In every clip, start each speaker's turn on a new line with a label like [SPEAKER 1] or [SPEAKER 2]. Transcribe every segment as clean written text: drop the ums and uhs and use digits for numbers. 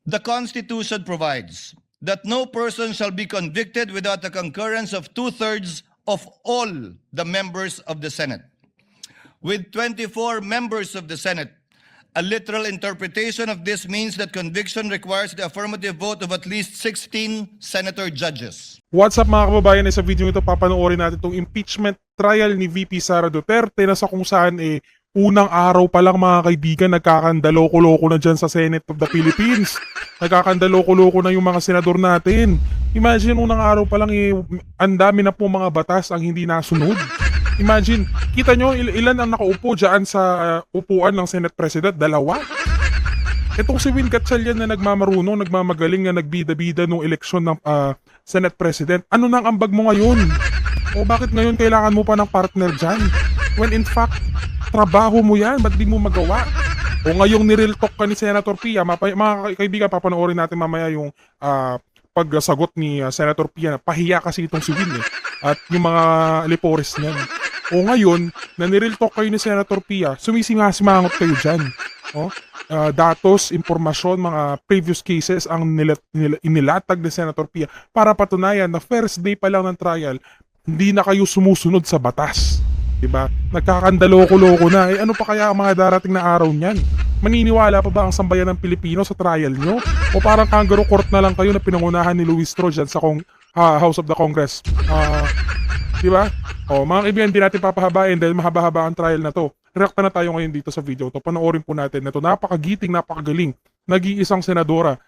[SPEAKER 1] The Constitution provides that no person shall be convicted without the concurrence of 2/3 of all the members of the Senate. With 24 members of the Senate, a literal interpretation of this means that conviction requires the affirmative vote of at least 16 senator judges.
[SPEAKER 2] What's up mga kababayan? Sa video ito papanoorin natin itong impeachment trial ni VP Sara Duterte na sa kung saan unang araw pa lang mga kaibigan nagkakandaloko-loko na dyan sa Senate of the Philippines. Nagkakandaloko-loko na yung mga senador natin. Imagine unang araw pa lang ang dami na po mga batas ang hindi nasunod. Imagine, kita nyo ilan ang nakaupo dyan sa upuan ng Senate President? 2. Itong si Win Gatchalian na nagmamarunong, nagmamagaling na nagbida-bida nung eleksyon ng Senate President. Ano nang ambag mo ngayon? O bakit ngayon kailangan mo pa ng partner dyan? When in fact, trabaho mo yan, ba't di mo magawa? O ngayong nireal talk ka ni Senator Pia, mga kaibigan, papanoorin natin mamaya yung pagsagot ni Senator Pia. Pahiya kasi itong si Win at yung mga lipores niyan. O ngayon, na nireal talk kayo ni Senator Pia, sumisimangot kayo dyan. O? Datos, impormasyon, mga previous cases ang inilatag ni Senator Pia para patunayan na first day pa lang ng trial, hindi na kayo sumusunod sa batas. Diba? Nagkakandaloko-loko na. Ano pa kaya ang mga darating na araw niyan? Maniniwala pa ba ang sambayan ng Pilipino sa trial nyo? O parang kangaroo court na lang kayo na pinangunahan ni Luis Tro dyan sa House of the Congress? Diba? O mga kaibigan, hindi natin papahabain dahil mahaba-haba ang trial na to. Reacta na tayo ngayon dito sa video to. Panoorin po natin na to. Napakagiting, napakagaling. Nag-iisang senadora,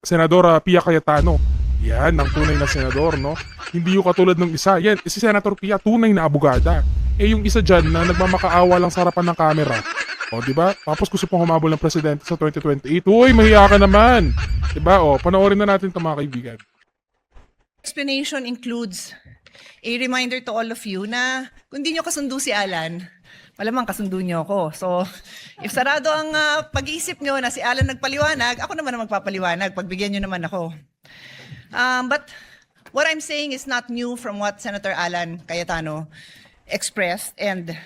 [SPEAKER 2] Senadora Pia Cayetano. Yan, ang tunay na senador, no? Hindi yung katulad ng isa. Yan, si Senator Pia, tunay na abogada. Yung isa dyan na nagmamakaawa lang sa harapan ng camera. O, diba? Tapos gusto pong humabol ng presidente sa 2028. Uy, mahiya ka naman! Diba? O, panoorin na natin ito mga kaibigan.
[SPEAKER 3] Explanation includes a reminder to all of you na kung di nyo kasundo si Alan, malamang kasundo nyo ako. So, if sarado ang pag-iisip nyo na si Alan nagpaliwanag, ako naman ang magpapaliwanag. Pagbigyan nyo naman ako. But what I'm saying is not new from what Senator Alan Cayetano expressed. And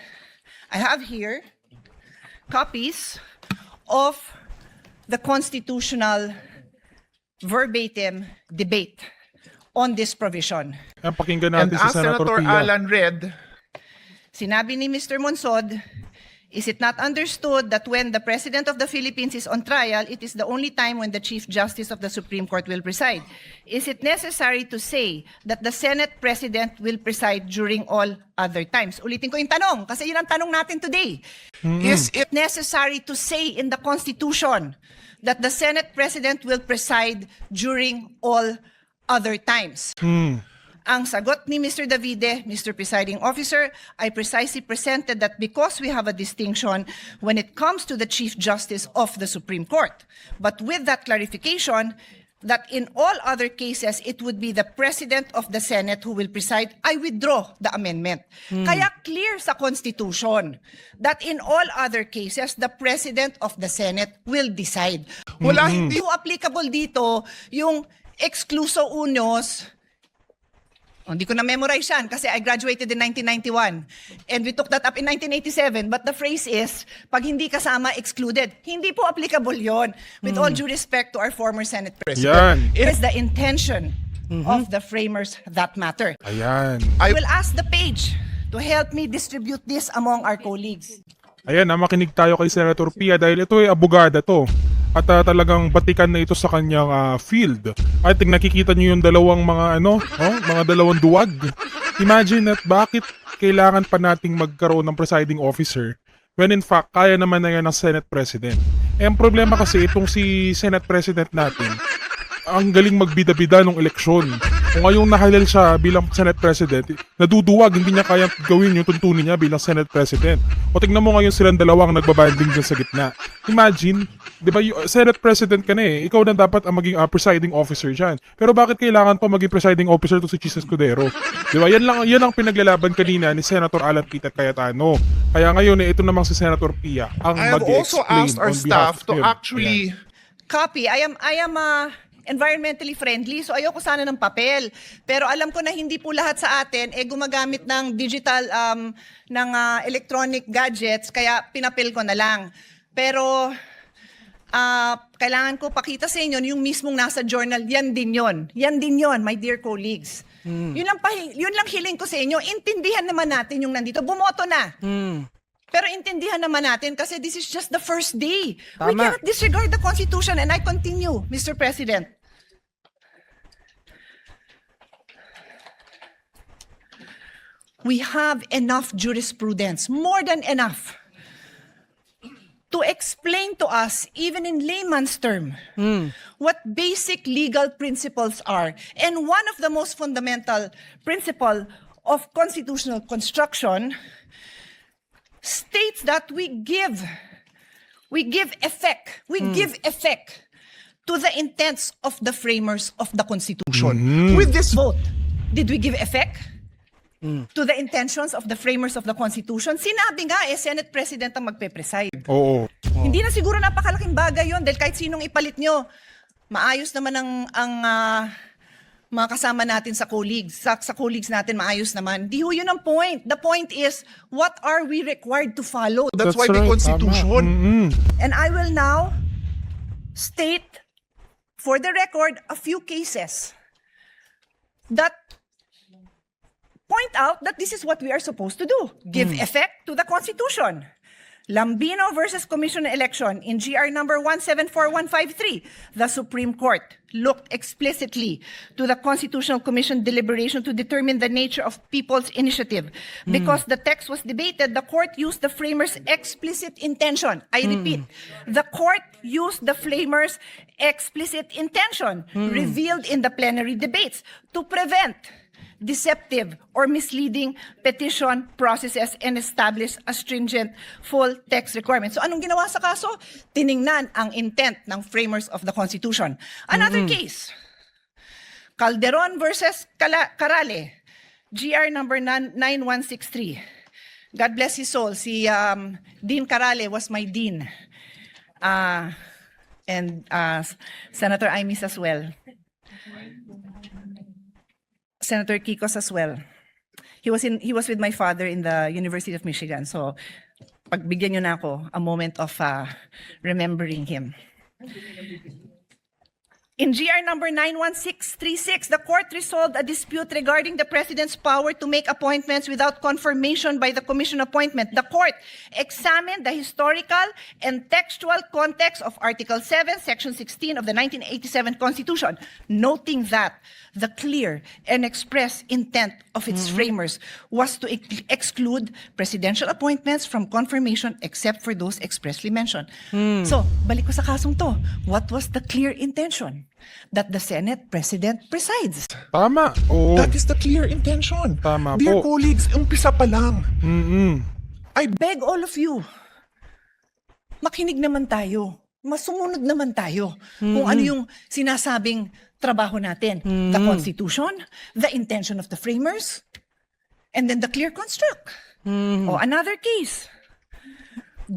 [SPEAKER 3] I have here copies of the constitutional verbatim debate on this provision.
[SPEAKER 2] Pakinggan
[SPEAKER 4] And
[SPEAKER 2] natin si
[SPEAKER 4] as
[SPEAKER 2] Senator
[SPEAKER 4] Senator
[SPEAKER 2] Pia.
[SPEAKER 4] Alan read,
[SPEAKER 3] Sinabi ni Mr. Monsod, is it not understood that when the President of the Philippines is on trial, it is the only time when the Chief Justice of the Supreme Court will preside? Is it necessary to say that the Senate President will preside during all other times? Ulitin ko yung tanong, kasi yun ang tanong natin today. Is it necessary to say in the Constitution that the Senate President will preside during all other times? Ang sagot ni Mr. Davide, Mr. Presiding Officer, I precisely presented that because we have a distinction when it comes to the Chief Justice of the Supreme Court. But with that clarification, that in all other cases, it would be the President of the Senate who will preside, I withdraw the amendment. Kaya clear sa Constitution that in all other cases, the President of the Senate will decide. Wala hindi applicable dito yung excluso unos. Hindi ko na-memorize yan kasi I graduated in 1991 and we took that up in 1987, but the phrase is, pag hindi kasama, excluded. Hindi po applicable yon. With all due respect to our former Senate President.
[SPEAKER 2] Yan.
[SPEAKER 3] It is the intention of the framers that matter.
[SPEAKER 2] Ayan.
[SPEAKER 3] I will ask the page to help me distribute this among our colleagues.
[SPEAKER 2] Ayan, makinig tayo kay Senator Pia dahil ito ay abogada to. At talagang batikan na ito sa kanyang field. I think nakikita niyo yung dalawang mga mga dalawang duwag. Imagine at bakit kailangan pa nating magkaroon ng presiding officer when in fact kaya naman na yan ng Senate President. Ang problema kasi itong si Senate President natin, ang galing magbida-bida ng eleksyon. Kung ngayong nahalal siya bilang Senate President, naduduwag, hindi niya kayang gawin yung tuntunin niya bilang Senate President. O tingnan mo ngayon silang dalawang nagbabanding dyan sa gitna. Imagine, di ba, Senate President ka na ikaw na dapat ang maging presiding officer dyan. Pero bakit kailangan pa maging presiding officer to si Chis Escudero? Di ba, yan ang pinaglalaban kanina ni Senator Alan Peter Cayetano. Kaya ngayon, ito namang si Senator Pia ang
[SPEAKER 4] I have also
[SPEAKER 2] mag-explain
[SPEAKER 4] asked our
[SPEAKER 2] on behalf
[SPEAKER 4] staff to
[SPEAKER 2] of him.
[SPEAKER 4] actually
[SPEAKER 3] Copy. I am environmentally friendly, so ayoko sana ng papel. Pero alam ko na hindi po lahat sa atin gumagamit ng digital, ng electronic gadgets, kaya pinapil ko na lang. Pero kailangan ko pakita sa inyo yung mismong nasa journal. Yan din yon. Yan din yon, my dear colleagues. Yun lang hiling ko sa inyo. Intindihan naman natin yung nandito. Bumoto na. Pero intindihan naman natin kasi this is just the first day. We
[SPEAKER 4] Tama.
[SPEAKER 3] cannot disregard the Constitution. And I continue, Mr. President. We have enough jurisprudence, more than enough, to explain to us, even in layman's term, what basic legal principles are. And one of the most fundamental principle of constitutional construction states that we give effect to the intents of the framers of the Constitution. With this vote, did we give effect to the intentions of the framers of the Constitution? Sinabi nga, Senate President ang magpe-preside.
[SPEAKER 2] Oo.
[SPEAKER 3] Hindi na siguro napakalaking bagay yon dahil kahit sinong ipalit nyo, maayos naman ang mga kasama natin sa colleagues. Sa colleagues natin, maayos naman. Di ho yun ang point. The point is, what are we required to follow?
[SPEAKER 5] That's why the
[SPEAKER 2] right,
[SPEAKER 5] Constitution.
[SPEAKER 2] tama.
[SPEAKER 3] And I will now state, for the record, a few cases that point out that this is what we are supposed to do. Give effect to the Constitution. Lambino versus Commission Election in GR number 174153, the Supreme Court looked explicitly to the Constitutional Commission deliberation to determine the nature of people's initiative. Because the text was debated, the court used the framers' explicit intention. I repeat, the court used the framers' explicit intention revealed in the plenary debates to prevent deceptive or misleading petition processes and establish a stringent full text requirement. So anong ginawa sa kaso? Tiningnan ang intent ng framers of the Constitution. Another case, Calderon versus Carale, GR number 9163. God bless his soul. Si Dean Carale was my dean. And Senator Imis as well. Senator Kikos as well. He was with my father in the University of Michigan. So, pagbigyan niyo na ako a moment of remembering him. In GR number 91636, the court resolved a dispute regarding the president's power to make appointments without confirmation by the commission appointment. The court examined the historical and textual context of Article 7, Section 16 of the 1987 Constitution, noting that the clear and express intent of its framers was to exclude presidential appointments from confirmation except for those expressly mentioned. So, balik ko sa kasong to. What was the clear intention? That the Senate President presides.
[SPEAKER 2] Tama. Oo.
[SPEAKER 5] That is the clear intention.
[SPEAKER 2] Tama
[SPEAKER 5] Dear
[SPEAKER 2] po.
[SPEAKER 5] colleagues, umpisa pa lang.
[SPEAKER 3] I beg all of you, makinig naman tayo. Masumunod naman tayo kung ano yung sinasabing trabaho natin. The Constitution, the intention of the framers, and then the clear construct. O another case,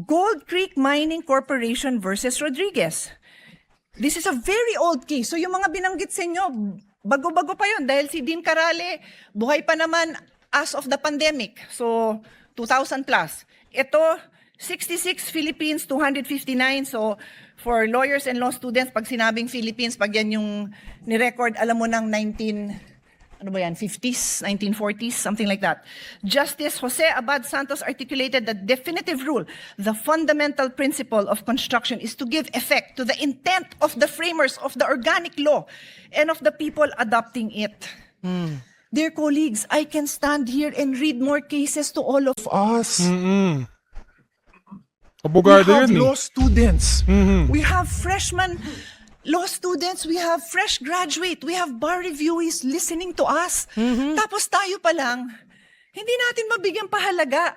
[SPEAKER 3] Gold Creek Mining Corporation versus Rodriguez. This is a very old case. So yung mga binanggit sa inyo, bago-bago pa yun dahil si Dean Carale, buhay pa naman as of the pandemic. So 2000 plus. Ito, 66 Philippines, 259. So for lawyers and law students, pag sinabing Philippines, pag yan yung ni-record, alam mo ng 50s, 1940s, something like that. Justice Jose Abad Santos articulated the definitive rule. The fundamental principle of construction is to give effect to the intent of the framers of the organic law and of the people adopting it. Dear colleagues, I can stand here and read more cases to all of
[SPEAKER 5] Us. We
[SPEAKER 2] Abogado
[SPEAKER 5] have
[SPEAKER 2] yun
[SPEAKER 5] law students.
[SPEAKER 3] We have freshman law students, we have fresh graduate, we have bar reviewees listening to us. Tapos tayo pa lang, hindi natin mabigyan pahalaga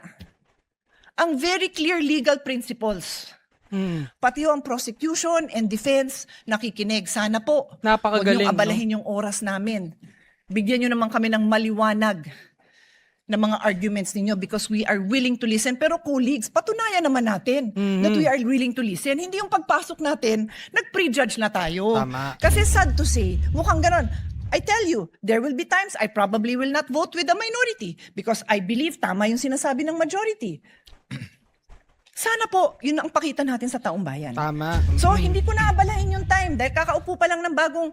[SPEAKER 3] ang very clear legal principles. Pati ang prosecution and defense nakikinig. Sana po, huwag
[SPEAKER 4] Napakagaling,
[SPEAKER 3] niyong abalahin yung oras namin. Bigyan niyo naman kami ng maliwanag na mga arguments ninyo because we are willing to listen. Pero colleagues, patunayan naman natin that we are willing to listen. Hindi yung pagpasok natin, nag-prejudge na tayo.
[SPEAKER 4] Tama.
[SPEAKER 3] Kasi sad to say, mukhang ganon. I tell you, there will be times I probably will not vote with the minority because I believe tama yung sinasabi ng majority.
[SPEAKER 4] Sana po, yun ang pakita natin sa taong bayan.
[SPEAKER 6] Tama.
[SPEAKER 4] So, hindi ko naabalahin yung time dahil kakaupo pa lang ng bagong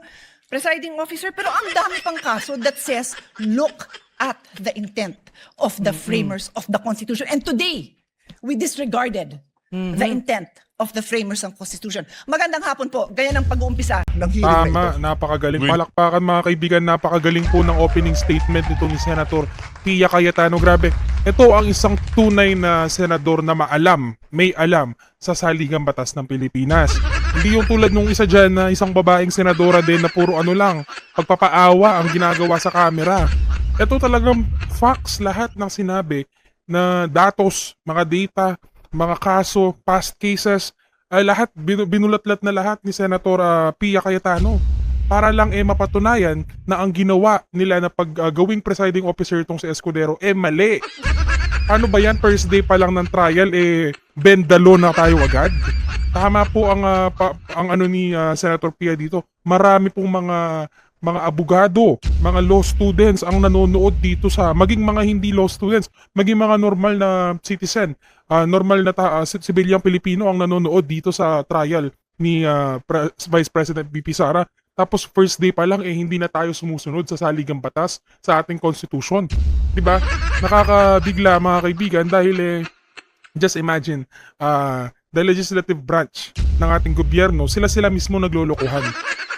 [SPEAKER 4] presiding officer, pero ang dami pang kaso that says, look at the intent of the framers of the Constitution. And today, we disregarded the intent of the framers ng Constitution. Magandang hapon po. Ganyan ang pag-uumpisa.
[SPEAKER 5] Ng hearing na ito.
[SPEAKER 2] Tama, napakagaling. Palakpakan mga kaibigan, napakagaling po ng opening statement nito ni Senator Pia Cayetano. Grabe, ito ang isang tunay na senador na may alam sa saligang batas ng Pilipinas. Hindi yung tulad nung isa dyan na isang babaeng senadora din na puro ano lang, pagpapaawa ang ginagawa sa camera. Ito talagang facts lahat ng sinabi na datos, mga data, mga kaso, past cases, ay lahat, binulatlat na lahat ni Senator Pia Cayetano para lang mapatunayan na ang ginawa nila na paggawing presiding officer itong si Escudero mali. Ano ba yan? First day pa lang ng trial, bendalo na tayo agad. Tama po ang ano ni Senator Pia dito. Marami pong mga abogado, mga law students ang nanonood dito maging mga hindi law students, maging mga normal na citizen, normal na sibilyang Pilipino ang nanonood dito sa trial ni Vice President VP Sara. Tapos first day pa lang hindi na tayo sumusunod sa saligang batas sa ating constitution. 'Di ba? Nakakabigla mga kaibigan dahil just imagine the legislative branch ng ating gobyerno, sila mismo naglolokohan.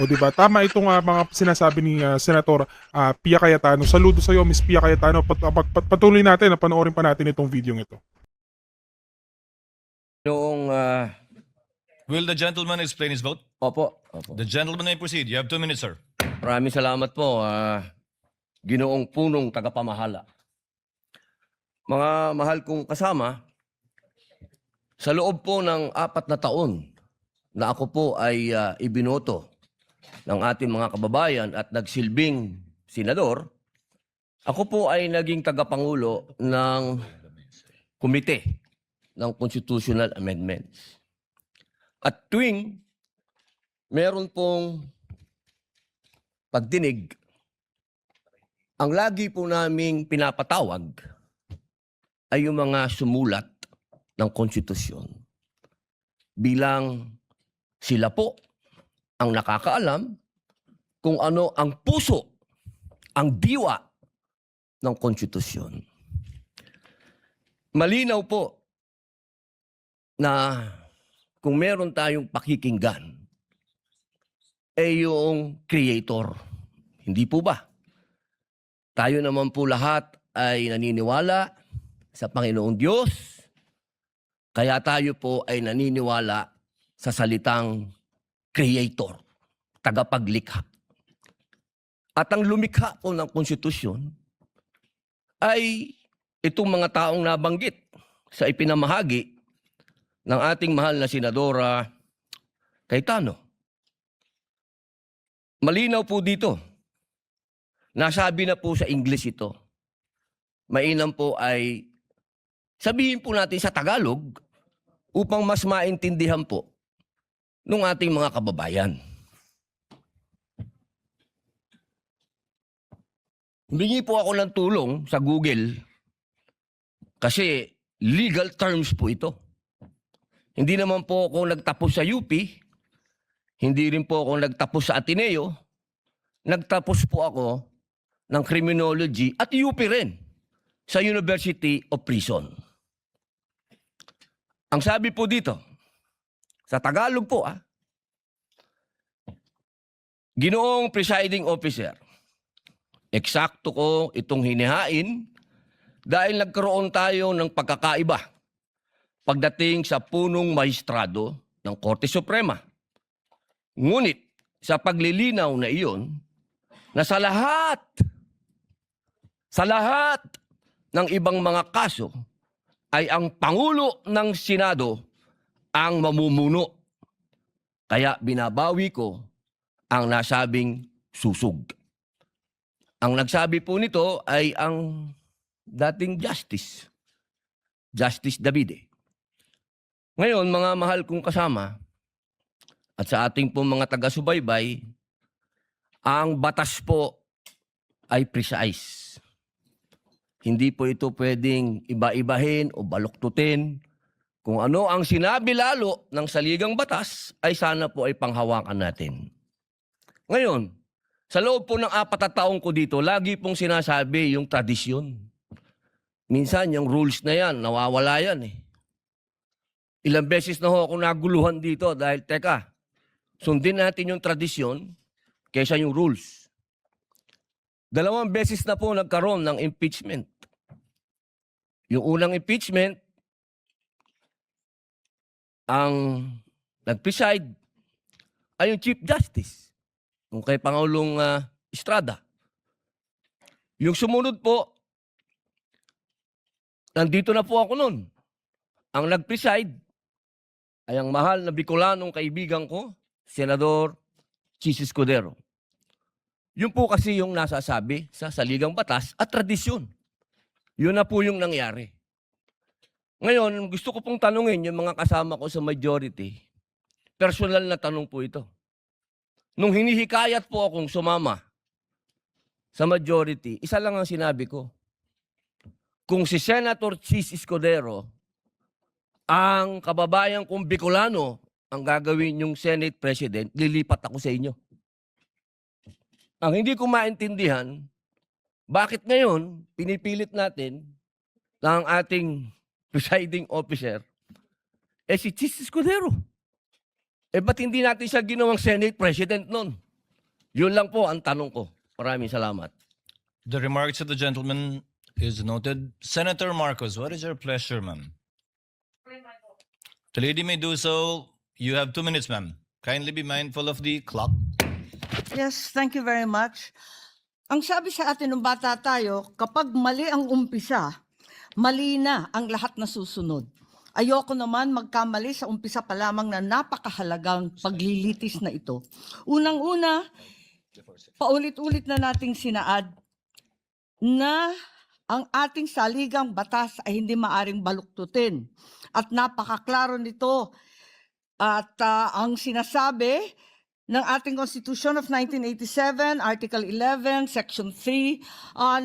[SPEAKER 2] O di ba? Tama itong mga sinasabi ni Senator Pia Cayetano. Saludo sa iyo, Miss Pia Cayetano. Patuloy natin na panoorin pa natin itong video ito.
[SPEAKER 7] Noong,
[SPEAKER 1] Will the gentleman explain his vote?
[SPEAKER 7] opo.
[SPEAKER 1] The gentleman may proceed. You have 2 minutes, sir.
[SPEAKER 7] Maraming salamat po, Ginoong Punong Tagapamahala. Mga mahal kong kasama, sa loob po ng 4 na taon na ako po ay ibinoto ng ating mga kababayan at nagsilbing senador, ako po ay naging tagapangulo ng komite ng Constitutional Amendments. At tuwing meron pong pagdinig, ang lagi po naming pinapatawag ay yung mga sumulat ng konstitusyon bilang sila po ang nakakaalam kung ano ang puso, ang diwa ng konstitusyon. Malinaw po na kung meron tayong pakikinggan, yung creator. Hindi po ba? Tayo naman po lahat ay naniniwala sa Panginoong Diyos, kaya tayo po ay naniniwala sa salitang creator, tagapaglikha. At ang lumikha po ng konstitusyon ay itong mga taong nabanggit sa ipinamahagi ng ating mahal na Senadora Cayetano. Malinaw po dito. Nasabi na po sa English ito. Mainam po ay sabihin po natin sa Tagalog upang mas maintindihan po ng ating mga kababayan. Humingi po ako ng tulong sa Google kasi legal terms po ito. Hindi naman po ako nagtapos sa UP, hindi rin po ako nagtapos sa Ateneo, nagtapos po ako ng criminology at UP rin sa University of Prison. Ang sabi po dito, sa Tagalog po Ginoong Presiding Officer, eksakto ko itong hinihain dahil nagkaroon tayo ng pagkakaiba pagdating sa punong maestrado ng Korte Suprema. Ngunit sa paglilinaw na iyon, na sa lahat ng ibang mga kaso ay ang Pangulo ng Senado ang mamumuno. Kaya binabawi ko ang nasabing susug. Ang nagsabi po nito ay ang dating Justice Davide. Ngayon, mga mahal kong kasama, at sa ating pong mga taga-subaybay, ang batas po ay precise. Hindi po ito pwedeng iba-ibahin o baluktutin Kung ano ang sinabi lalo ng saligang batas, ay sana po ay panghawakan natin. Ngayon, sa loob po ng 4 na taong ko dito, lagi pong sinasabi yung tradisyon. Minsan, yung rules na yan, nawawala yan eh. Ilang beses na ho ako naguluhan dito dahil, teka, sundin natin yung tradisyon kaysa yung rules. 2 beses na po nagkaroon ng impeachment. Yung unang impeachment, ang nag-preside ay yung Chief Justice, yung kay Pangulong Estrada. Yung sumunod po, nandito na po ako noon. Ang nag-preside ay ang mahal na Bicolanong kaibigan ko, Senador Chis Escudero. Yun po kasi yung nasasabi sa saligang batas at tradisyon. Yun na po yung nangyari. Ngayon, gusto ko pong tanungin yung mga kasama ko sa majority. Personal na tanong po ito. Nung hinihikayat po akong sumama sa majority, isa lang ang sinabi ko. Kung si Senator Chis Escudero, ang kababayan kong Bicolano, ang gagawin yung Senate President, lilipat ako sa inyo. Ang hindi ko maintindihan, bakit ngayon pinipilit natin na ang ating presiding officer si Chis Escudero? Ba't hindi natin siya ginawang Senate President nun? Yun lang po ang tanong ko. Maraming salamat.
[SPEAKER 6] The remarks of the gentleman is noted. Senator Marcos, what is your pleasure, ma'am? The lady may do so. You have 2 minutes, ma'am. Kindly be mindful of the clock.
[SPEAKER 8] Yes, thank you very much. Ang sabi sa atin ng bata tayo, kapag mali ang umpisa, mali na ang lahat na susunod. Ayoko naman magkamali sa umpisa pa lamang na napakahalagang paglilitis na ito. Unang-una, paulit-ulit na nating sinaad na ang ating saligang batas ay hindi maaring baluktutin. At napakaklaro nito. At ang sinasabi ng ating Constitution of 1987, Article 11, Section 3,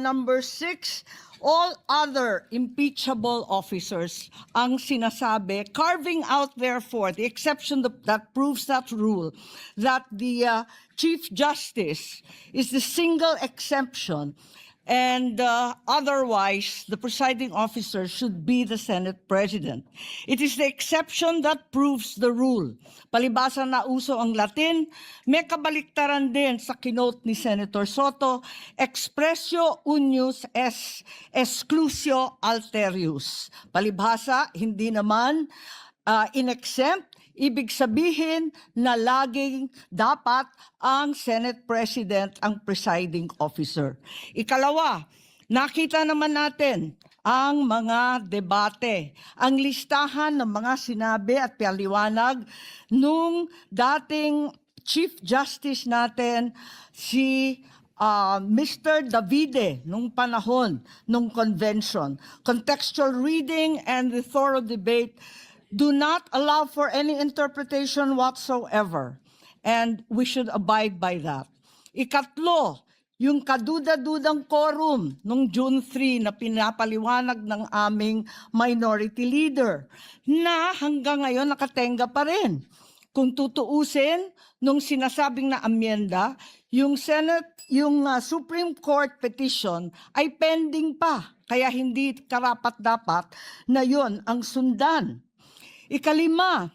[SPEAKER 8] Number 6, all other impeachable officers ang sinasabi, carving out therefore the exception that proves that rule, that the Chief Justice is the single exception, and otherwise the presiding officer should be the Senate President. It is the exception that proves the rule. Palibasa na uso ang Latin, may kabaliktaran din sa kinote ni Senator Soto, expressio unius es exclusio alterius. Palibhasa, hindi naman in-exempt, ibig sabihin na laging dapat ang Senate President ang presiding officer. Ikalawa, nakita naman natin ang mga debate, ang listahan ng mga sinabi at paliwanag nung dating Chief Justice natin, si Mr. Davide, nung panahon, nung convention. Contextual reading and the thorough debate do not allow for any interpretation whatsoever. And we should abide by that. Ikatlo, yung kaduda-dudang quorum nung June 3 na pinapaliwanag ng aming minority leader na hanggang ngayon nakatenga pa rin. Kung tutuusin, nung sinasabing na amyenda, yung Supreme Court petition ay pending pa. Kaya hindi karapat-dapat na yon ang sundan. Ikalima,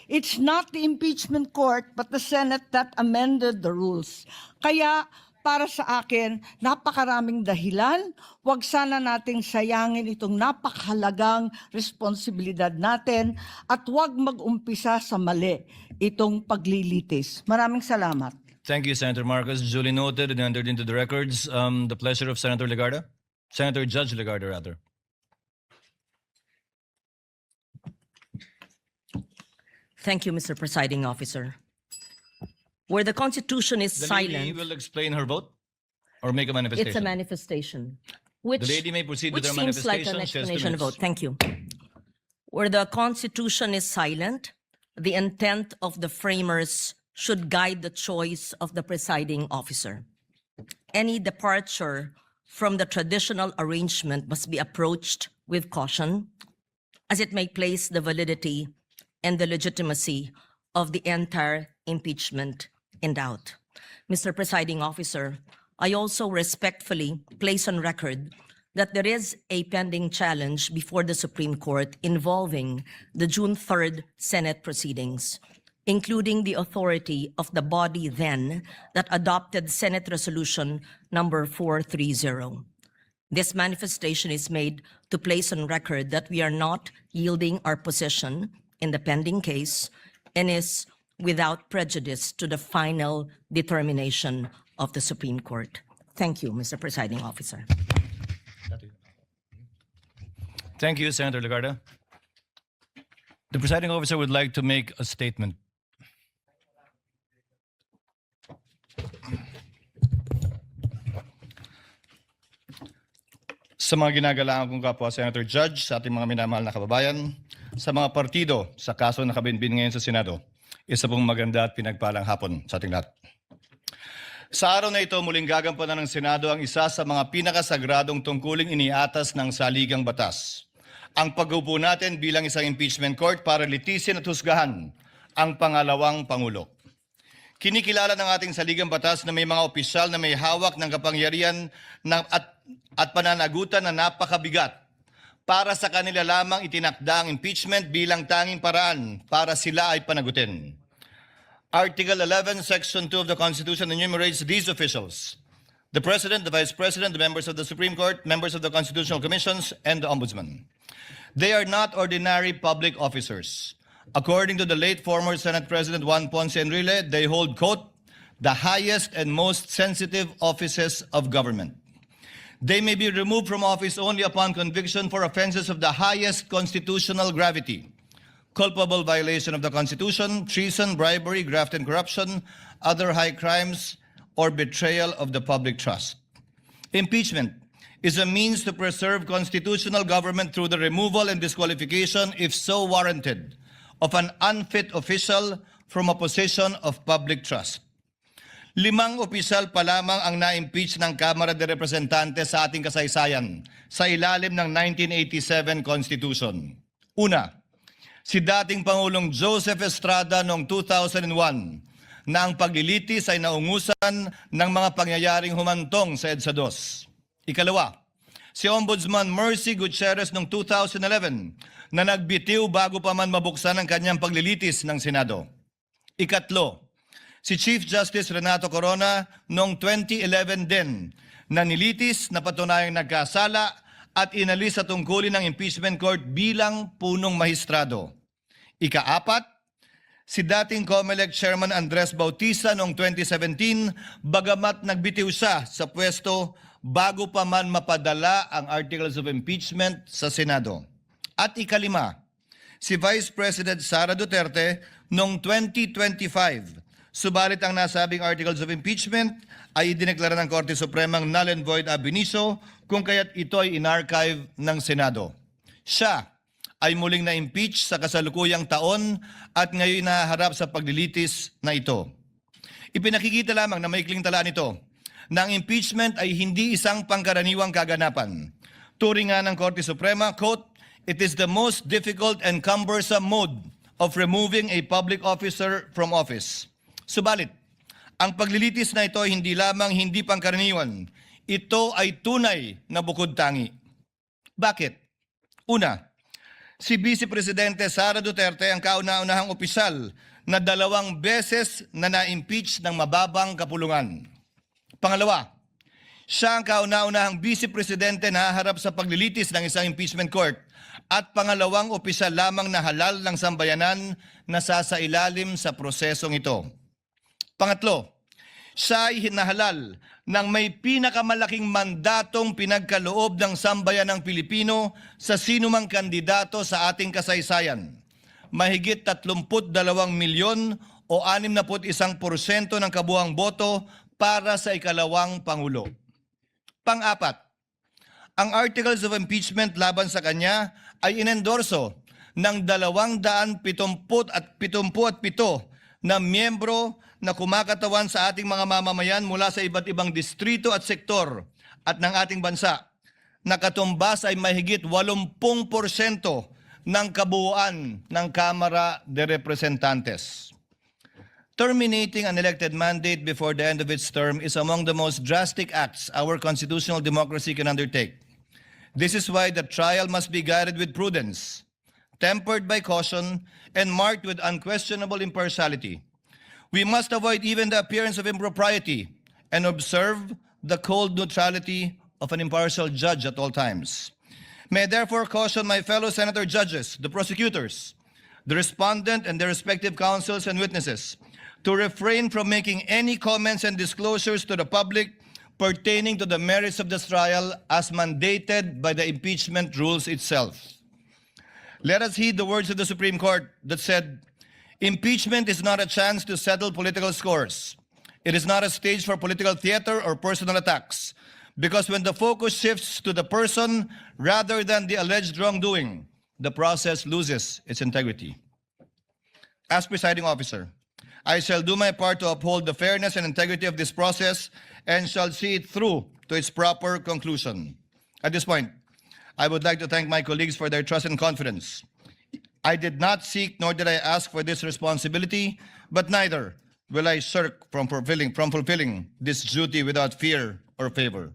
[SPEAKER 8] it's not the impeachment court but the Senate that amended the rules. Kaya para sa akin, napakaraming dahilan. Huwag sana nating sayangin itong napakahalagang responsibilidad natin at huwag mag-umpisa sa mali itong paglilitis. Maraming salamat.
[SPEAKER 6] Thank you, Senator Marcos. Duly noted and entered into the records. The pleasure of Senator Legarda. Senator Judge Legarda, rather.
[SPEAKER 9] Thank you, Mr. Presiding Officer. Where the Constitution is
[SPEAKER 6] The lady
[SPEAKER 9] silent,
[SPEAKER 6] will explain her vote or make a manifestation.
[SPEAKER 9] it's a manifestation. Which,
[SPEAKER 6] The lady may proceed with
[SPEAKER 9] which
[SPEAKER 6] her
[SPEAKER 9] seems like
[SPEAKER 6] manifestation.
[SPEAKER 9] an
[SPEAKER 6] She has 2
[SPEAKER 9] explanation of
[SPEAKER 6] minutes.
[SPEAKER 9] vote. Thank you. Where the Constitution is silent, the intent of the framers should guide the choice of the presiding officer. Any departure from the traditional arrangement must be approached with caution, as it may place the validity and the legitimacy of the entire impeachment in doubt. Mr. Presiding Officer, I also respectfully place on record that there is a pending challenge before the Supreme Court involving the June 3rd Senate proceedings, including the authority of the body then that adopted Senate Resolution number 430. This manifestation is made to place on record that we are not yielding our position in the pending case and is without prejudice to the final determination of the Supreme Court. Thank you, Mr. Presiding Officer.
[SPEAKER 6] Thank you, Senator Legarda. The presiding officer would like to make a statement.
[SPEAKER 1] Sa mga ginagalangan kong kapwa Senator Judge, sa ating mga minamahal na kababayan, sa mga partido sa kaso na kabinbin ngayon sa Senado, isa pong maganda at pinagpalang hapon sa ating lahat. Sa araw na ito, muling gagampanan ng Senado ang isa sa mga pinakasagradong tungkuling iniatas ng saligang batas. Ang pag-upo natin bilang isang impeachment court para litisin at husgahan ang pangalawang Pangulo. Kinikilala ng ating saligang batas na may mga opisyal na may hawak ng kapangyarihan at pananagutan na napakabigat. Para sa kanila lamang itinakda ang impeachment bilang tanging paraan para sila ay panagutin. Article 11, Section 2 of the Constitution enumerates these officials: the President, the Vice President, the members of the Supreme Court, members of the Constitutional Commissions, and the Ombudsman. They are not ordinary public officers. According to the late former Senate President Juan Ponce Enrile, they hold, quote, the highest and most sensitive offices of government. They may be removed from office only upon conviction for offenses of the highest constitutional gravity: culpable violation of the Constitution, treason, bribery, graft and corruption, other high crimes, or betrayal of the public trust. Impeachment is a means to preserve constitutional government through the removal and disqualification, if so warranted, of an unfit official from a position of public trust. 5 opisyal pa lamang ang na-impeach ng Kamara de Representantes sa ating kasaysayan sa ilalim ng 1987 Constitution. Una, si dating Pangulong Joseph Estrada noong 2001 na ang paglilitis ay naungusan ng mga pangyayaring humantong sa EDSA 2. Ikalawa, si Ombudsman Mercy Gutierrez noong 2011 na nagbitiw bago pa man mabuksan ang kanyang paglilitis ng Senado. Ikatlo, si Chief Justice Renato Corona noong 2011 din na nilitis na patunayang nagkasala at inalis sa tungkulin ng impeachment court bilang punong mahistrado. Ikaapat, si dating COMELEC Chairman Andres Bautista noong 2017 bagamat nagbitiw siya sa pwesto bago pa man mapadala ang articles of impeachment sa Senado. At ikalima, si Vice President Sara Duterte noong 2025. Subalit ang nasabing articles of impeachment ay idineklara ng Korte Supremang null and void ab initio kung kaya't ito ay inarchive ng Senado. Siya ay muling na-impeach sa kasalukuyang taon at ngayon nahaharap sa paglilitis na ito. Ipinakikita lamang na maikling talaan ito na ang impeachment ay hindi isang pangkaraniwang kaganapan. Turing nga ng Korte Suprema, quote, it is the most difficult and cumbersome mode of removing a public officer from office. Subalit, ang paglilitis na ito ay hindi lamang hindi pangkaraniwan. Ito ay tunay na bukod tangi. Bakit? Una, si Vice Presidente Sara Duterte ang kauna-unahang opisyal na 2 beses na na-impeach ng mababang kapulungan. Pangalawa, siya ang kauna-unahang Vice Presidente na haharap sa paglilitis ng isang impeachment court at pangalawang opisyal lamang na halal ng sambayanan na sasailalim sa prosesong ito. Pangatlo, siya ay hinahalal ng may pinakamalaking mandatong pinagkaloob ng sambayanang Pilipino sa sinumang kandidato sa ating kasaysayan. Mahigit 32 milyon o 61% ng kabuuang boto para sa ikalawang Pangulo. Pang-apat, ang articles of impeachment laban sa kanya ay inendorso ng 277 na miyembro na kumakatawan sa ating mga mamamayan mula sa iba't ibang distrito at sektor at ng ating bansa. Nakatumbas ay mahigit 80% ng kabuuan ng Kamara de Representantes. Terminating an elected mandate before the end of its term is among the most drastic acts our constitutional democracy can undertake. This is why the trial must be guided with prudence, tempered by caution, and marked with unquestionable impartiality. We must avoid even the appearance of impropriety and observe the cold neutrality of an impartial judge at all times. May I therefore caution my fellow senator judges, the prosecutors, the respondent, and their respective counsels and witnesses to refrain from making any comments and disclosures to the public pertaining to the merits of this trial as mandated by the impeachment rules itself. Let us heed the words of the Supreme Court that said, "Impeachment is not a chance to settle political scores. It is not a stage for political theater or personal attacks, because when the focus shifts to the person rather than the alleged wrongdoing, the process loses its integrity." As presiding officer, I shall do my part to uphold the fairness and integrity of this process and shall see it through to its proper conclusion. At this point, I would like to thank my colleagues for their trust and confidence. I did not seek nor did I ask for this responsibility, but neither will I shirk from fulfilling this duty without fear or favor.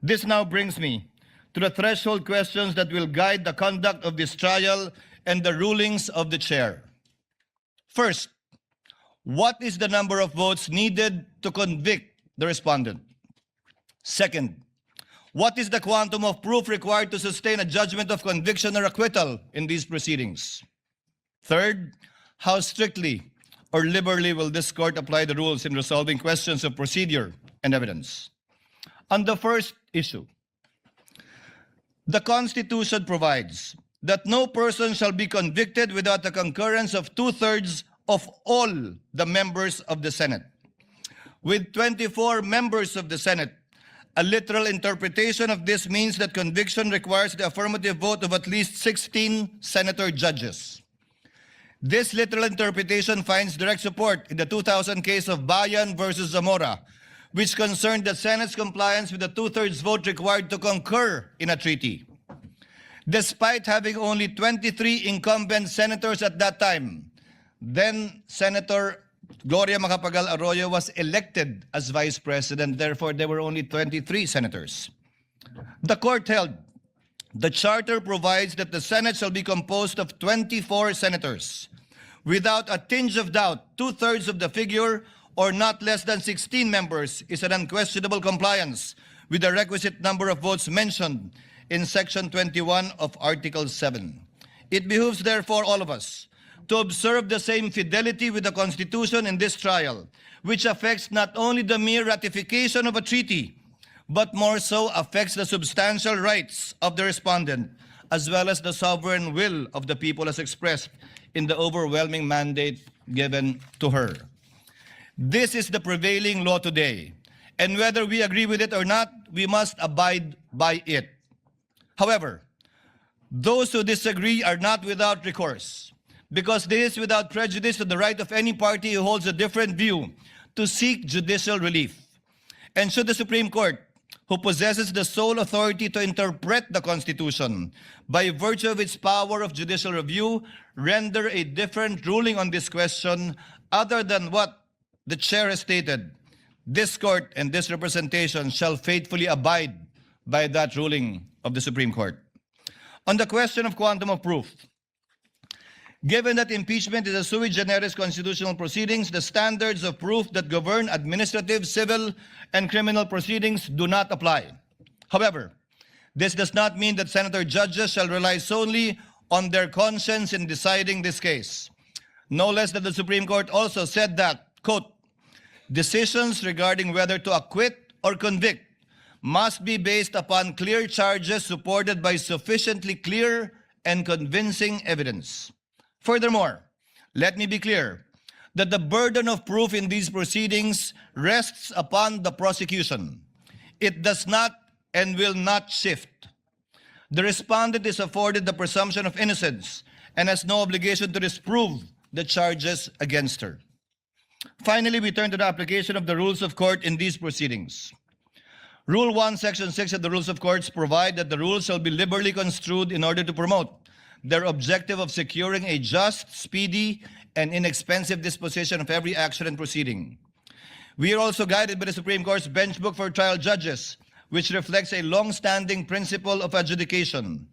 [SPEAKER 1] This now brings me to the threshold questions that will guide the conduct of this trial and the rulings of the chair. First, what is the number of votes needed to convict the respondent? Second, what is the quantum of proof required to sustain a judgment of conviction or acquittal in these proceedings? Third, how strictly or liberally will this court apply the rules in resolving questions of procedure and evidence? On the first issue, the Constitution provides that no person shall be convicted without the concurrence of 2/3 of all the members of the Senate. With 24 members of the Senate, a literal interpretation of this means that conviction requires the affirmative vote of at least 16 senator judges. This literal interpretation finds direct support in the 2000 case of Bayan versus Zamora, which concerned the Senate's compliance with the 2/3 vote required to concur in a treaty. Despite having only 23 incumbent senators at that time, then Senator Gloria Macapagal Arroyo was elected as vice president. Therefore, there were only 23 senators. The court held the charter provides that the Senate shall be composed of 24 senators. Without a tinge of doubt, 2/3 of the figure, or not less than 16 members, is an unquestionable compliance with the requisite number of votes mentioned in Section 21 of Article 7. It behooves, therefore, all of us to observe the same fidelity with the Constitution in this trial, which affects not only the mere ratification of a treaty, but more so affects the substantial rights of the respondent, as well as the sovereign will of the people as expressed in the overwhelming mandate given to her. This is the prevailing law today, and whether we agree with it or not, we must abide by it. However, those who disagree are not without recourse, because this is without prejudice to the right of any party who holds a different view to seek judicial relief. And should the Supreme Court, who possesses the sole authority to interpret the Constitution by virtue of its power of judicial review, render a different ruling on this question other than what the chair has stated, this court and this representation shall faithfully abide by that ruling of the Supreme Court. On the question of quantum of proof, given that impeachment is a sui generis constitutional proceedings, the standards of proof that govern administrative, civil, and criminal proceedings do not apply. However, this does not mean that senator judges shall rely solely on their conscience in deciding this case. No less than the Supreme Court also said that, quote, "Decisions regarding whether to acquit or convict must be based upon clear charges supported by sufficiently clear and convincing evidence." Furthermore, let me be clear that the burden of proof in these proceedings rests upon the prosecution. It does not and will not shift. The respondent is afforded the presumption of innocence and has no obligation to disprove the charges against her. Finally, we turn to the application of the rules of court in these proceedings. Rule 1, Section 6 of the Rules of Courts provide that the rules shall be liberally construed in order to promote their objective of securing a just, speedy, and inexpensive disposition of every action and proceeding. We are also guided by the Supreme Court's bench book for trial judges, which reflects a long-standing principle of adjudication.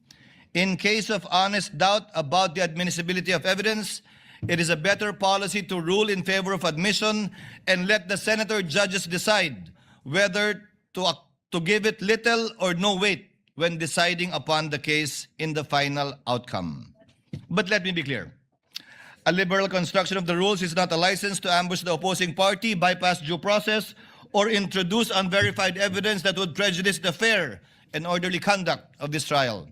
[SPEAKER 1] In case of honest doubt about the admissibility of evidence, it is a better policy to rule in favor of admission and let the senator judges decide whether to give it little or no weight when deciding upon the case in the final outcome. But let me be clear. A liberal construction of the rules is not a license to ambush the opposing party, bypass due process, or introduce unverified evidence that would prejudice the fair and orderly conduct of this trial.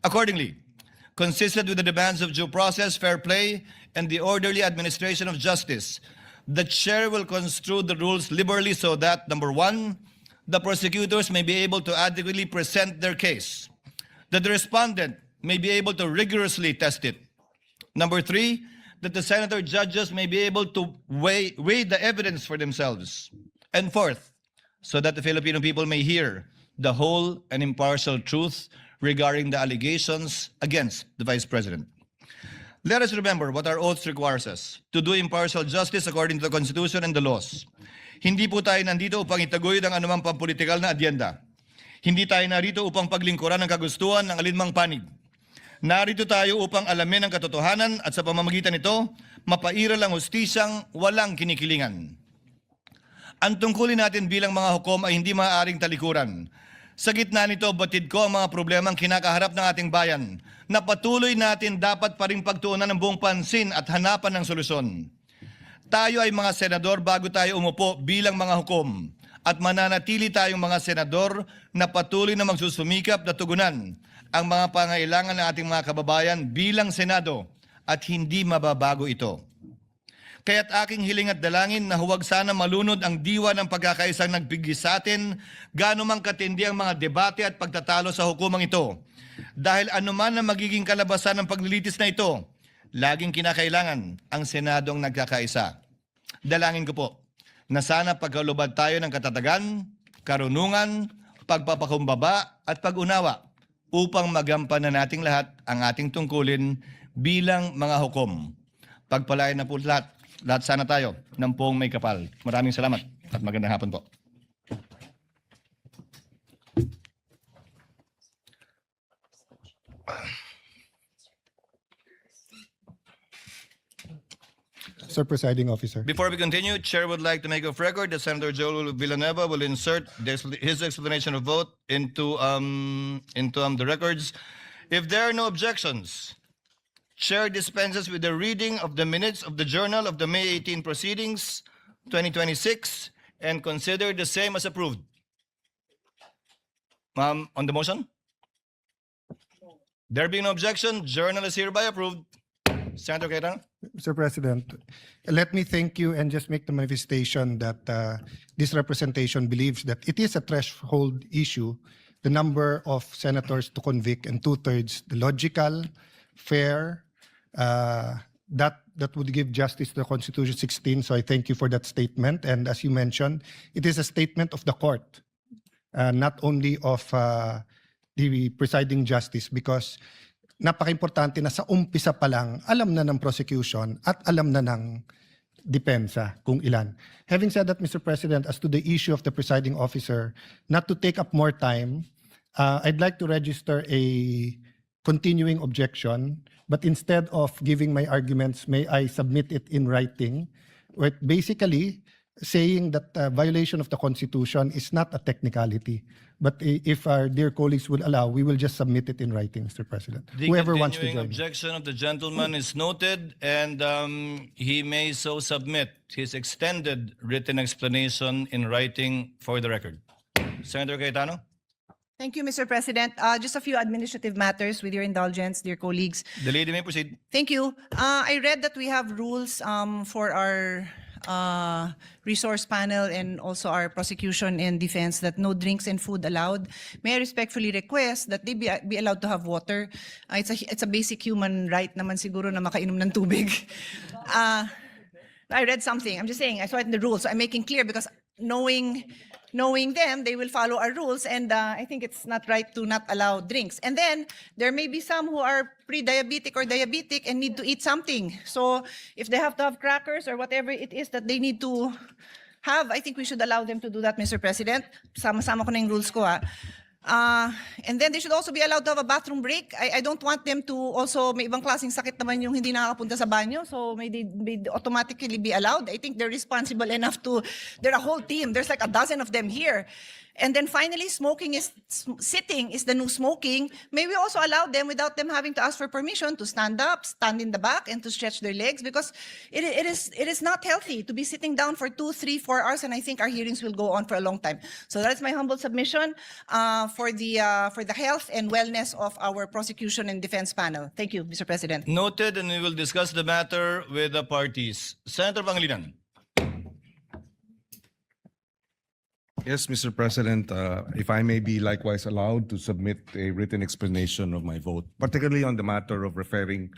[SPEAKER 1] Accordingly, consistent with the demands of due process, fair play, and the orderly administration of justice, the chair will construe the rules liberally so that, number one, the prosecutors may be able to adequately present their case, that the respondent may be able to rigorously test it. Number three, that the senator judges may be able to weigh the evidence for themselves. And fourth, so that the Filipino people may hear the whole and impartial truth regarding the allegations against the Vice President. Let us remember what our oath requires us, to do impartial justice according to the Constitution and the laws. Hindi po tayo nandito upang itaguyod ang anumang pampolitikal na adyenda. Hindi tayo narito upang paglingkuran ang kagustuhan ng alinmang panig. Narito tayo upang alamin ang katotohanan at sa pamamagitan nito, mapairal ang hustisyang walang kinikilingan. Ang tungkulin natin bilang mga hukom ay hindi maaaring talikuran. Sa gitna nito, batid ko ang mga problemang kinakaharap ng ating bayan na patuloy natin dapat pa ring pagtuunan ng buong pansin at hanapan ng solusyon. Tayo ay mga senador bago tayo umupo bilang mga hukom at mananatili tayong mga senador na patuloy na magsusumikap na tugunan ang mga pangailangan ng ating mga kababayan bilang Senado at hindi mababago ito. Kaya't aking hiling at dalangin na huwag sana malunod ang diwa ng pagkakaisang nagbigis sa atin, gaano mang katindi ang mga debate at pagtatalo sa hukumang ito. Dahil anuman na magiging kalabasan ng paglilitis na ito, laging kinakailangan ang Senado ang nagkakaisa. Dalangin ko po na sana pagkalubad tayo ng katatagan, karunungan, pagpapakumbaba at pag-unawa upang magampanan nating lahat ang ating tungkulin bilang mga hukom. Pagpalain na po lahat sana tayo ng poong may kapal. Maraming salamat at magandang hapon po.
[SPEAKER 10] Sir Presiding Officer.
[SPEAKER 1] Before we continue, Chair would like to make of record that Senator Joel Villanueva will insert his explanation of vote into the records. If there are no objections, Chair dispenses with the reading of the minutes of the Journal of the May 18 Proceedings, 2026, and consider the same as approved. On the motion? There being no objection, Journal is hereby approved. Senator Cayetano?
[SPEAKER 10] Mr. President, let me thank you and just make the manifestation that this representation believes that it is a threshold issue, the number of senators to convict and two-thirds, the logical, fair, that would give justice to the Constitution 16. So I thank you for that statement. And as you mentioned, it is a statement of the court, not only of the presiding justice, because napaka-importante na sa umpisa pa lang, alam na ng prosecution at alam na ng depensa kung ilan. Having said that, Mr. President, as to the issue of the presiding officer, not to take up more time, I'd like to register a continuing objection, but instead of giving my arguments, may I submit it in writing, with basically saying that violation of the Constitution is not a technicality. But if our dear colleagues will allow, we will just submit it in writing, Mr. President.
[SPEAKER 6] The
[SPEAKER 10] Whoever wants to
[SPEAKER 6] continuing
[SPEAKER 10] join.
[SPEAKER 6] objection of the gentleman is noted, and he may so submit his extended written explanation in writing for the record. Senator Cayetano?
[SPEAKER 3] Thank you, Mr. President. Just a few administrative matters with your indulgence, dear colleagues.
[SPEAKER 1] The lady may proceed.
[SPEAKER 3] Thank you. I read that we have rules for our resource panel and also our prosecution and defense that no drinks and food allowed. May I respectfully request that they be allowed to have water. It's a basic human right naman siguro na makainom ng tubig. I read something. I'm just saying, I saw it in the rules. So I'm making clear because knowing knowing them, they will follow our rules, and I think it's not right to not allow drinks. And then there may be some who are pre-diabetic or diabetic and need to eat something. So if they have to have crackers or whatever it is that they need to have, I think we should allow them to do that, Mr. President. Sama-sama ko na yung rules ko, ha. And then they should also be allowed to have a bathroom break. I don't want them to also, may ibang klaseng sakit naman yung hindi nakakapunta sa banyo, so may automatically be allowed. I think they're responsible enough to, they're a whole team. There's like a dozen of them here. And then finally, sitting is the new smoking. May we also allow them without them having to ask for permission to stand up, stand in the back, and to stretch their legs, because it is not healthy to be sitting down for 2, 3, 4 hours, and I think our hearings will go on for a long time. So that's my humble submission for the health and wellness of our prosecution and defense panel. Thank you, Mr. President.
[SPEAKER 6] Noted, and we will discuss the matter with the parties. Senator Pangilinan.
[SPEAKER 11] Yes, Mr. President, if I may be likewise allowed to submit a written explanation of my vote, particularly on the matter of referring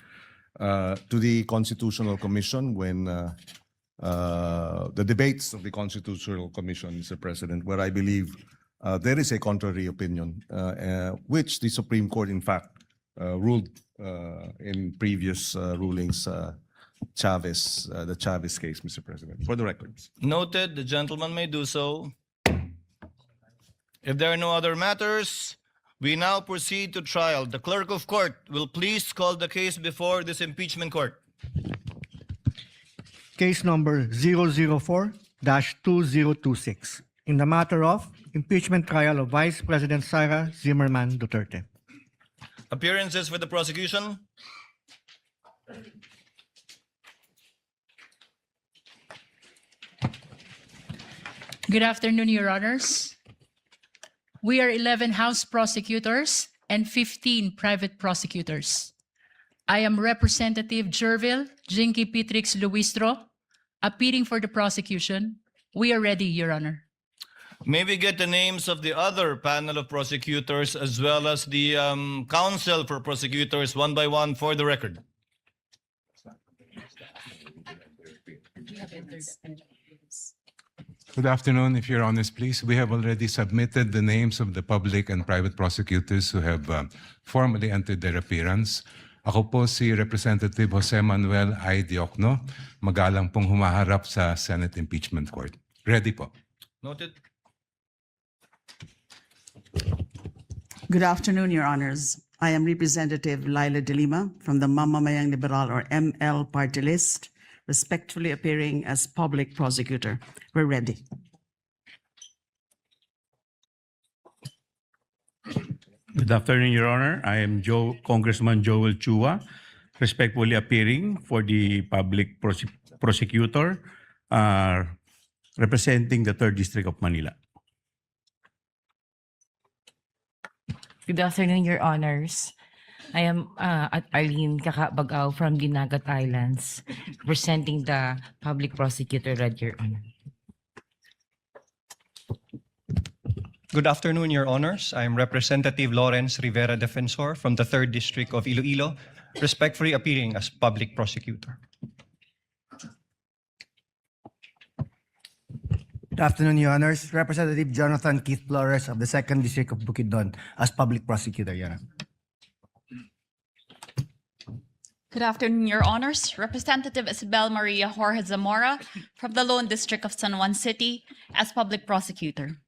[SPEAKER 11] to the Constitutional Commission when the debates of the Constitutional Commission, Mr. President, where I believe there is a contrary opinion, which the Supreme Court, in fact, ruled in previous rulings, Chavez, the Chavez case, Mr. President, for the records.
[SPEAKER 6] Noted, the gentleman may do so. If there are no other matters, we now proceed to trial. The clerk of court will please call the case before this impeachment court.
[SPEAKER 12] Case number 004-2026 in the matter of impeachment trial of Vice President Sara Zimmerman Duterte.
[SPEAKER 6] Appearances for the prosecution.
[SPEAKER 13] Good afternoon, Your Honors. We are 11 House prosecutors and 15 private prosecutors. I am Representative Jervil Jinky Pitrix Luistro, appearing for the prosecution. We are ready, Your Honor.
[SPEAKER 6] May we get the names of the other panel of prosecutors as well as the counsel for prosecutors one by one for the record.
[SPEAKER 14] Good afternoon, if Your Honors, please. We have already submitted the names of the public and private prosecutors who have formally entered their appearance. Ako po si Representative Jose Manuel I. Diokno, magalang pong humaharap sa Senate Impeachment Court. Ready po.
[SPEAKER 6] Noted.
[SPEAKER 15] Good afternoon, Your Honors. I am Representative Laila De Lima from the Mamamayang Liberal or ML party list, respectfully appearing as public prosecutor. We're ready.
[SPEAKER 16] Good afternoon, Your Honor. I am Congressman Joel Chua, respectfully appearing for the public prosecutor representing the 3rd District of Manila.
[SPEAKER 17] Good afternoon, Your Honors. I am Arlene Kakabagaw from Dinagat Islands, representing the public prosecutor, Your Honor.
[SPEAKER 18] Good afternoon, Your Honors. I am Representative Lawrence Rivera Defensor from the 3rd District of Iloilo, respectfully appearing as public prosecutor.
[SPEAKER 12] Good afternoon, Your Honors. Representative Jonathan Keith Flores of the 2nd District of Bukidnon as public prosecutor, Your Honor.
[SPEAKER 19] Good afternoon, Your Honors. Representative Isabel Maria Jorge Zamora from the Lone District of San Juan City as public prosecutor.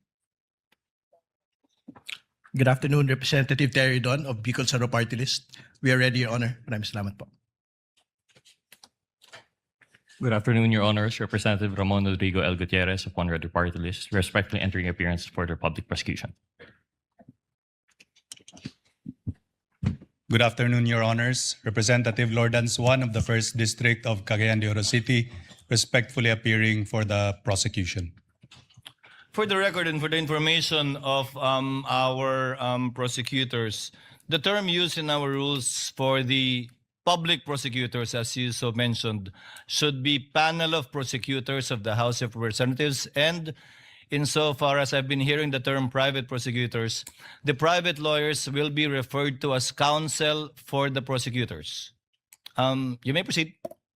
[SPEAKER 20] Good afternoon, Representative Terry Don of Bicol Saro Party List. We are ready, Your Honor. Maraming salamat po.
[SPEAKER 21] Good afternoon, Your Honors. Representative Ramon Rodrigo L. Gutierrez of One Ready Party List, respectfully entering appearance for the public prosecution.
[SPEAKER 22] Good afternoon, Your Honors. Representative Lordan Swan of the 1st District of Cagayan de Oro City, respectfully appearing for the prosecution.
[SPEAKER 6] For the record and for the information of our prosecutors, the term used in our rules for the public prosecutors, as you so mentioned, should be panel of prosecutors of the House of Representatives. And insofar as I've been hearing the term private prosecutors, the private lawyers will be referred to as counsel for the prosecutors. You may proceed.